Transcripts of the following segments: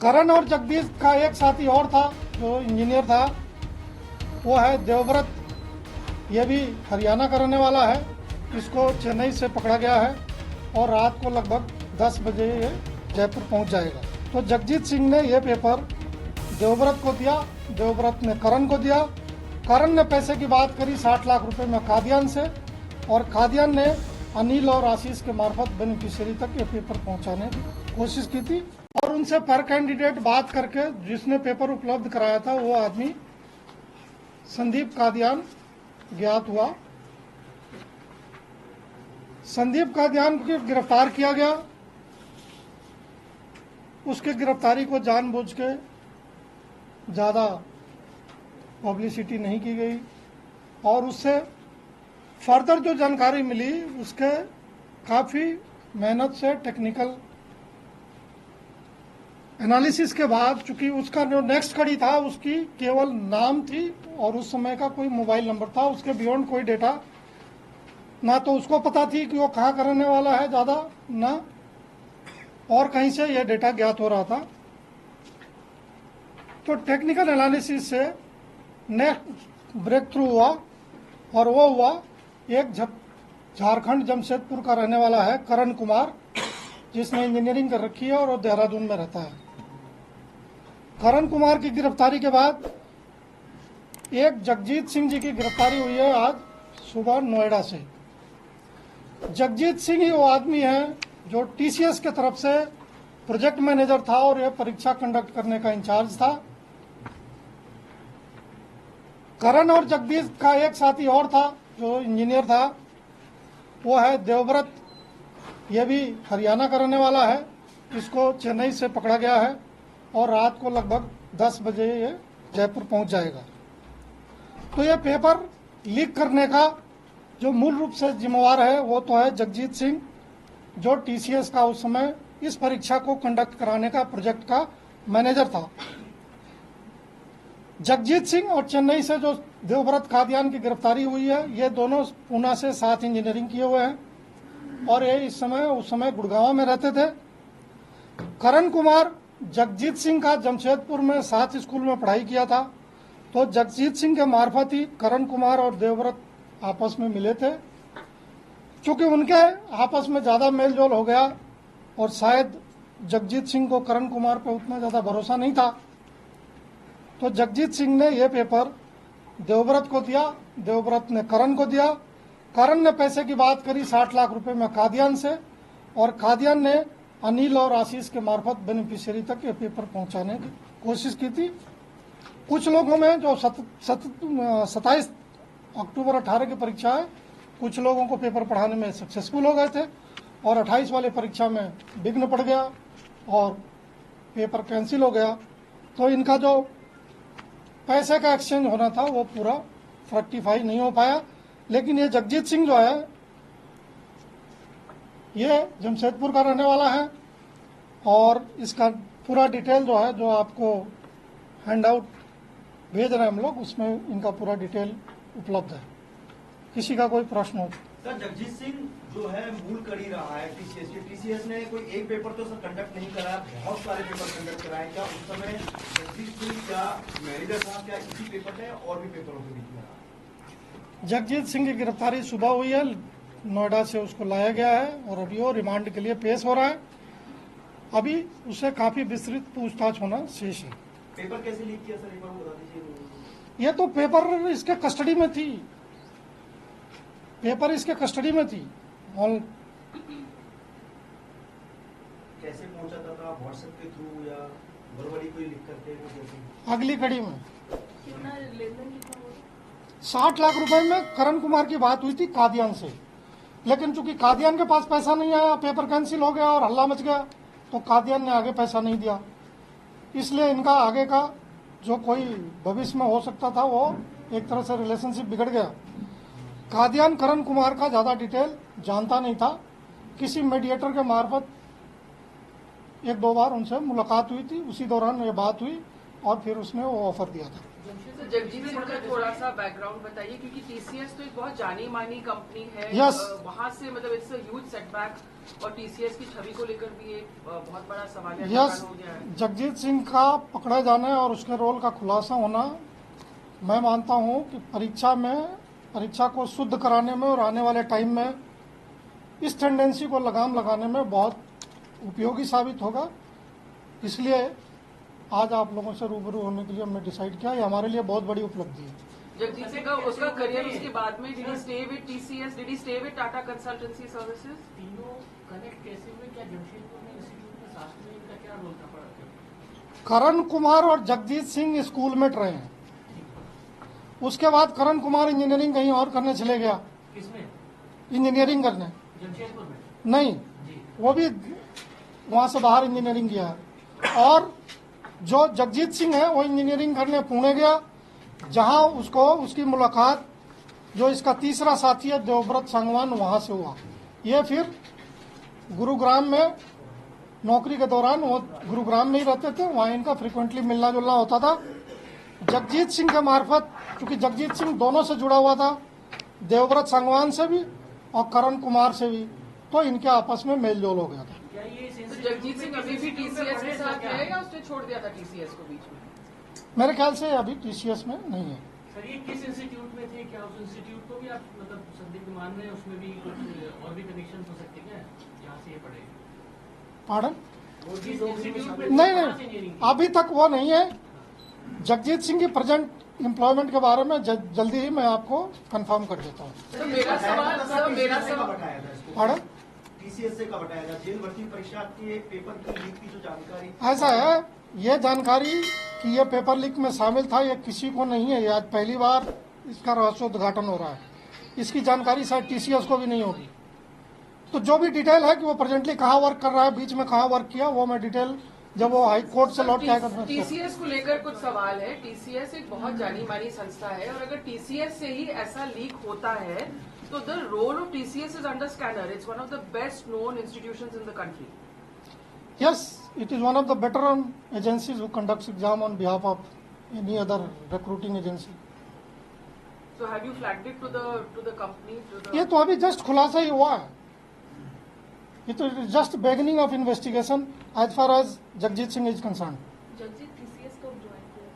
करण और जगदीश का एक साथी और था जो इंजीनियर था, वो है देवव्रत। ये भी हरियाणा का रहने वाला है। इसको चेन्नई से पकड़ा गया है और रात को लगभग 10 बजे ये जयपुर पहुंच जाएगा। तो जगजीत सिंह ने ये पेपर देवव्रत को दिया, देवव्रत ने करण को दिया। करण ने पैसे की बात करी 60 लाख रुपए में कादियान से, और कादियान ने अनिल और आशीष के मार्फत बेनिफिशियरी तक ये पेपर पहुंचाने की कोशिश की थी। और उनसे पर कैंडिडेट बात करके जिसने पेपर उपलब्ध कराया था वो आदमी संदीप कादियान ज्ञात हुआ। संदीप कादियान को गिरफ्तार किया गया। उसकी गिरफ्तारी को जानबूझ के ज़्यादा पब्लिसिटी नहीं की गई और उससे फर्दर जो जानकारी मिली उसके काफ़ी मेहनत से टेक्निकल एनालिसिस के बाद, चूंकि उसका जो नेक्स्ट कड़ी था उसकी केवल नाम थी और उस समय का कोई मोबाइल नंबर था, उसके बियॉन्ड कोई डेटा ना तो उसको पता थी कि वो कहाँ का रहने वाला है ज़्यादा, ना और कहीं से यह डेटा ज्ञात हो रहा था। तो टेक्निकल एनालिसिस से नेक्स्ट ब्रेक थ्रू हुआ और वो हुआ एक झारखंड जमशेदपुर का रहने वाला है करण कुमार, जिसने इंजीनियरिंग कर रखी है और वो देहरादून में रहता है। करण कुमार की गिरफ्तारी के बाद एक जगजीत सिंह जी की गिरफ्तारी हुई है आज सुबह नोएडा से। जगजीत सिंह ही वो आदमी है जो टीसीएस के तरफ से प्रोजेक्ट मैनेजर था और यह परीक्षा कंडक्ट करने का इंचार्ज था। करण और जगदीश का एक साथी और था जो इंजीनियर था, वो है देवव्रत। ये भी हरियाणा का रहने वाला है। इसको चेन्नई से पकड़ा गया है और रात को लगभग 10 बजे ये जयपुर पहुंच जाएगा। तो ये पेपर लीक करने का जो मूल रूप से जिम्मेवार है वो तो है जगजीत सिंह, जो टीसीएस का उस समय इस परीक्षा को कंडक्ट कराने का प्रोजेक्ट का मैनेजर था। जगजीत सिंह और चेन्नई से जो देवव्रत कादियान की गिरफ्तारी हुई है, ये दोनों पूना से साथ इंजीनियरिंग किए हुए हैं और ये उस समय गुड़गांव में रहते थे। करण कुमार जगजीत सिंह का जमशेदपुर में साथ स्कूल में पढ़ाई किया था, तो जगजीत सिंह के मार्फत ही करण कुमार और देवव्रत आपस में मिले थे। चूंकि उनके आपस में ज़्यादा मेल जोल हो गया और शायद जगजीत सिंह को करण कुमार पर उतना ज़्यादा भरोसा नहीं था, तो जगजीत सिंह ने यह पेपर देवव्रत को दिया, देवव्रत ने करण को दिया। करण ने पैसे की बात करी 60 लाख रुपए में कादियान से, और कादियान ने अनिल और आशीष के मार्फत बेनिफिशियरी तक ये पेपर पहुंचाने की कोशिश की थी। कुछ लोगों में जो 27 अक्टूबर 18 की परीक्षा है, कुछ लोगों को पेपर पढ़ाने में सक्सेसफुल हो गए थे और 28 वाले परीक्षा में विघ्न पड़ गया और पेपर कैंसिल हो गया। तो इनका जो पैसे का एक्सचेंज होना था वो पूरा फ्रक्टिफाई नहीं हो पाया। लेकिन ये जगजीत सिंह जो है ये जमशेदपुर का रहने वाला है और इसका पूरा डिटेल जो है, जो आपको हैंड आउट भेज रहे हैं हम लोग, उसमें इनका पूरा डिटेल उपलब्ध है। किसी का कोई प्रश्न हो? सर, जगजीत सिंह जो है मूल कड़ी रहा है टीसीएस ने कोई एक पेपर तो सर कंडक्ट नहीं करा, बहुत सारे पेपर कंडक्ट कराए। क्या उस समय जगजीत सिंह क्या मैनेजर था, क्या इसी पेपर में और भी पेपरों के बीच में रहा? जगजीत सिंह की गिरफ्तारी सुबह हुई है, नोएडा से उसको लाया गया है और अभी वो रिमांड के लिए पेश हो रहा है। अभी उससे काफी विस्तृत पूछताछ होना शेष है। पेपर कैसे लीक किया सर, एक बार बता दीजिए। ये तो पेपर इसके कस्टडी में थी, पेपर इसके कस्टडी में थी। और कैसे पहुंचा था, व्हाट्सएप के थ्रू या वर्बली कोई लिख करके? अगली कड़ी में कितना लेनदेन कितना हुआ? 60 लाख रुपए में करण कुमार की बात हुई थी कादियान से, लेकिन चूंकि कादियान के पास पैसा नहीं आया, पेपर कैंसिल हो गया और हल्ला मच गया, तो कादियान ने आगे पैसा नहीं दिया। इसलिए इनका आगे का जो कोई भविष्य में हो सकता था वो एक तरह से रिलेशनशिप बिगड़ गया। कादियान करण कुमार का ज़्यादा डिटेल जानता नहीं था। किसी मीडिएटर के मार्फत 1-2 बार उनसे मुलाकात हुई थी, उसी दौरान ये बात हुई और फिर उसने वो ऑफर दिया था। जगजीत सिंह का थोड़ा सा बैकग्राउंड बताइए, क्योंकि टीसीएस तो एक बहुत जानी मानी कंपनी है। Yes. वहां से मतलब इट्स अ ह्यूज सेटबैक और टीसीएस की छवि को लेकर भी एक बहुत बड़ा सवाल यस, हो गया है। जगजीत सिंह का पकड़े जाने और उसके रोल का खुलासा होना, मैं मानता हूं कि परीक्षा को शुद्ध कराने में और आने वाले टाइम में इस टेंडेंसी को लगाम लगाने में बहुत उपयोगी साबित होगा। इसलिए आज आप लोगों से रूबरू होने के लिए हमने डिसाइड किया, ये हमारे लिए बहुत बड़ी उपलब्धि है। जगजीत सिंह का उसका करियर उसके बाद में did he stay with TCS, did he stay with Tata consultancy services? तीनों कनेक्ट कैसे हुए? क्या जमशेदपुर में इंस्टीट्यूट में साथ में इनका क्या रोल था पड़ा? करण कुमार और जगजीत सिंह स्कूल में रहे हैं। उसके बाद करण कुमार इंजीनियरिंग कहीं और करने चले गया, किसमें? इंजीनियरिंग करने। जमशेदपुर में? नहीं, जी। वो भी वहां से बाहर इंजीनियरिंग किया है। और जो जगजीत सिंह है वो इंजीनियरिंग करने पुणे गया, जहां उसकी मुलाकात जो इसका तीसरा साथी है देवव्रत सांगवान, वहां से हुआ। ये फिर गुरुग्राम में नौकरी के दौरान, वो गुरुग्राम में ही रहते थे, वहां इनका फ्रिक्वेंटली मिलना जुलना होता था। जगजीत सिंह के मार्फत, क्योंकि जगजीत सिंह दोनों से जुड़ा हुआ था, देवव्रत सांगवान से भी और करण कुमार से भी, तो इनके आपस में मेल जोल हो गया था। क्या ये तो जगजीत सिंह अभी भी टीसीएस के साथ है या उसने छोड़ दिया था टीसीएस को बीच में? मेरे ख्याल से अभी टीसीएस में नहीं है। सर ये किस इंस्टीट्यूट में थे? क्या उस इंस्टीट्यूट को भी आप मतलब संदिग्ध मान रहे हैं? उसमें भी कुछ और भी कनेक्शन हो सकते हैं जहाँ से ये पढ़े? पार्डन? जिस इंस्टीट्यूट में नहीं कहाँ से नहीं, इंजीनियरिंग अभी तक वो नहीं है। जगजीत सिंह की प्रेजेंट एम्प्लॉयमेंट के बारे में जल्दी ही मैं आपको कंफर्म कर देता हूँ। तो मेरा सवाल बताया था इसको, पार्डन? टीसीएस से कब बताया था? जेल भर्ती परीक्षा के पेपर की लीक की जो जानकारी, ऐसा है, ये जानकारी कि ये पेपर लीक में शामिल था, ये किसी को नहीं है। ये आज पहली बार इसका रहस्योद्घाटन हो रहा है। इसकी जानकारी शायद टीसीएस को भी नहीं होगी। तो जो भी डिटेल है कि वो प्रेजेंटली कहाँ वर्क कर रहा है, बीच में कहाँ वर्क किया, वो मैं डिटेल जब वो हाई कोर्ट से लौट के आएगा तो टीसीएस को लेकर कुछ सवाल है। टीसीएस एक बहुत जानी मानी संस्था है और अगर टीसीएस से ही ऐसा लीक होता है तो the role of TCS is under scanner. It's one of the best known institutions in the country. Yes, it is one of the better agencies who conducts exam on behalf of any other recruiting agency. So have you flagged it to the company? ये तो अभी just खुलासा ही हुआ है। ये तो just beginning of investigation as far as Jagjit Singh is concern. Jagjit TCS कब join किया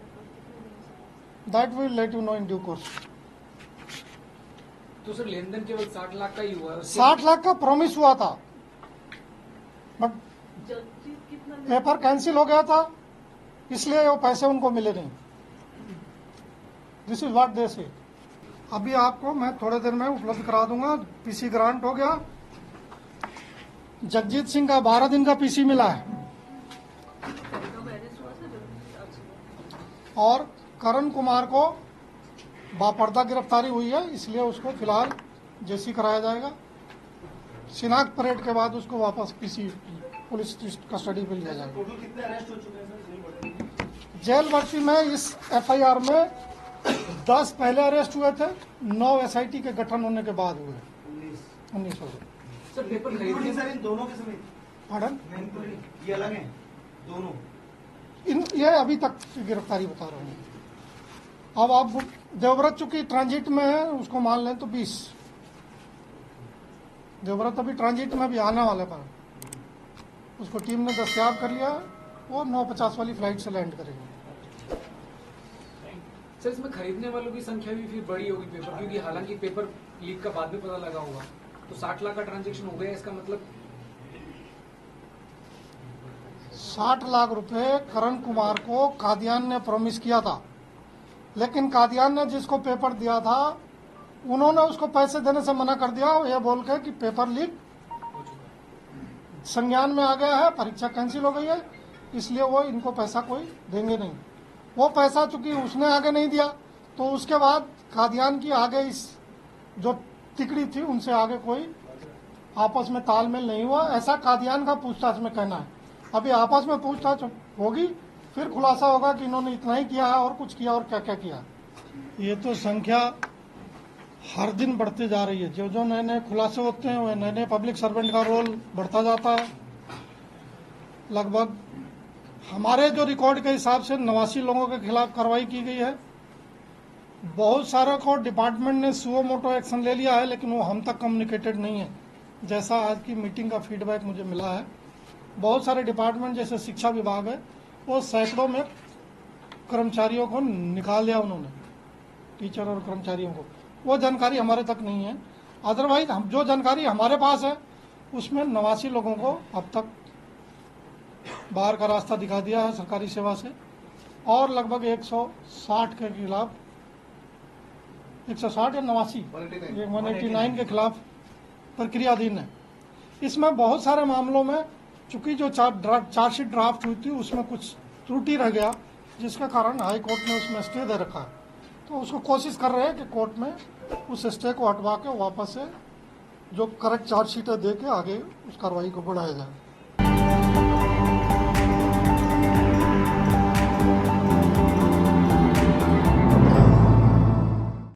था? That will let you know in due course. तो सर लेन देन केवल 60 लाख का ही हुआ है? 60 लाख का प्रॉमिस हुआ था, बट जगजीत कितना पेपर कैंसिल हो गया था, इसलिए वो पैसे उनको मिले नहीं। दिस इज व्हाट दे से। अभी आपको मैं थोड़े देर में उपलब्ध करा दूंगा। पीसी ग्रांट हो गया। जगजीत सिंह का 12 दिन का पीसी मिला है मैनेज हुआ था जगजीत? और करण कुमार को बापर्दा गिरफ्तारी हुई है, इसलिए उसको फिलहाल जेसी कराया जाएगा। शिनाख्त परेड के बाद उसको वापस पीसी पुलिस कस्टडी पे लिया जाएगा। टोटल कितने अरेस्ट हो चुके हैं सर जेल भर्ती? जेल भर्ती में इस एफआईआर में 10 पहले अरेस्ट हुए थे, 9 एसआईटी के गठन होने के बाद हुए, 19 हो गए। सर पेपर खरीदने इंक्लूडिंग सर इन दोनों के समेत? पार्डन? इंक्लूडिंग ये अलग हैं दोनों? ये अभी तक की गिरफ्तारी बता रहा हूँ। अब आप देवव्रत चूंकि ट्रांजिट में है, उसको मान लें तो 20। देवव्रत अभी ट्रांजिट में भी आने वाले पर उसको टीम ने दस्तयाब कर लिया। वो 9:50 वाली फ्लाइट से लैंड करेगा। सर इसमें खरीदने वालों की संख्या भी फिर बड़ी होगी पेपर, क्योंकि हालांकि पेपर लीक का बाद में पता लगा होगा, तो 60 लाख का ट्रांजैक्शन हो गया, इसका मतलब 60 लाख रुपए करण कुमार को कादियान ने प्रॉमिस किया था, लेकिन कादियान ने जिसको पेपर दिया था उन्होंने उसको पैसे देने से मना कर दिया, ये बोल के कि पेपर लीक संज्ञान में आ गया है, परीक्षा कैंसिल हो गई है, इसलिए वो इनको पैसा कोई देंगे नहीं। वो पैसा चूंकि उसने आगे नहीं दिया, तो उसके बाद कादियान की आगे इस जो तिकड़ी थी उनसे आगे कोई आपस में तालमेल नहीं हुआ, ऐसा कादियान का पूछताछ में कहना है। अभी आपस में पूछताछ होगी, फिर खुलासा होगा कि इन्होंने इतना ही किया है और कुछ किया और क्या क्या किया। ये तो संख्या हर दिन बढ़ती जा रही है। जो जो नए नए खुलासे होते हैं, वह नए नए पब्लिक सर्वेंट का रोल बढ़ता जाता है। लगभग हमारे जो रिकॉर्ड के हिसाब से 89 लोगों के खिलाफ कार्रवाई की गई है बहुत सारों को डिपार्टमेंट ने सुओ मोटो एक्शन ले लिया है, लेकिन वो हम तक कम्युनिकेटेड नहीं है। जैसा आज की मीटिंग का फीडबैक मुझे मिला है, बहुत सारे डिपार्टमेंट जैसे शिक्षा विभाग है, वो सैकड़ों में कर्मचारियों को निकाल दिया उन्होंने, टीचर और कर्मचारियों को। वो जानकारी हमारे तक नहीं है। अदरवाइज हम जो जानकारी हमारे पास है उसमें 89 लोगों को अब तक बाहर का रास्ता दिखा दिया है सरकारी सेवा से, और लगभग 160 के खिलाफ 160 या 189 के खिलाफ प्रक्रियाधीन है। इसमें बहुत सारे मामलों में चूंकि जो चार्जशीट ड्राफ्ट हुई थी उसमें कुछ त्रुटि रह गया, जिसके कारण हाई कोर्ट ने उसमें स्टे दे रखा है। तो उसको कोशिश कर रहे हैं कि कोर्ट में उस स्टे को हटवा के वापस से जो करेक्ट चार्जशीट है दे के आगे उस कार्रवाई को बढ़ाया जाए।